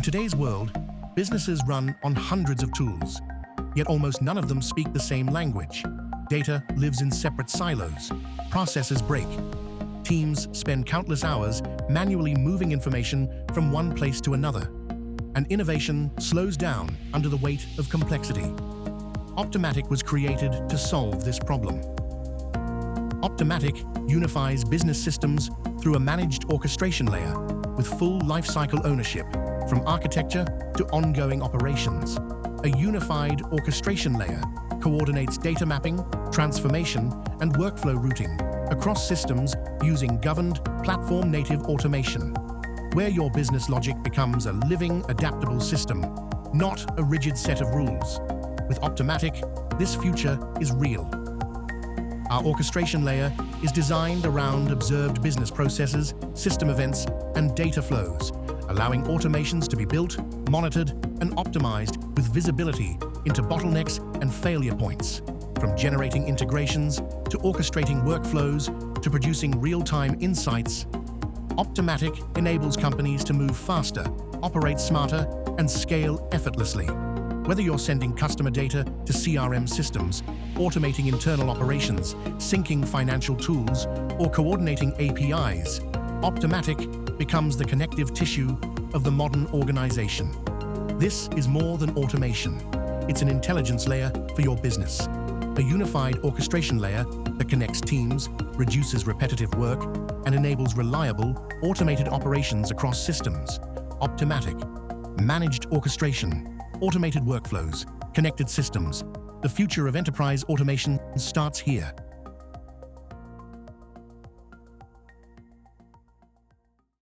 today's world, businesses run on hundreds of tools, yet almost none of them speak the same language. Data lives in separate silos. Processes break. Teams spend countless hours manually moving information from one place to another. And innovation slows down under the weight of complexity. Optematic was created to solve this problem. Optematic unifies business systems through a managed orchestration layer with full lifecycle ownership, from architecture to ongoing operations. A unified orchestration layer coordinates data mapping, transformation, and workflow routing across systems using governed, platform-native automation, where your business logic becomes a living, adaptable system, not a rigid set of rules. With Optematic, this future is real. Our orchestration layer is designed around observed business processes, system events, and data flows, allowing automations to be built, monitored, and optimized with visibility into bottlenecks and failure points. From generating integrations to orchestrating workflows to producing real-time insights, Optematic enables companies to move faster, operate smarter, and scale effortlessly. Whether you're sending customer data to CRM systems, automating internal operations, syncing financial tools, or coordinating APIs, Optematic becomes the connective tissue of the modern organization. This is more than automation. It's an intelligence layer for your business. A unified orchestration layer that connects teams, reduces repetitive work, and enables reliable, automated operations across systems. Optematic. Managed orchestration. Automated workflows, connected systems. The future of enterprise automation starts here.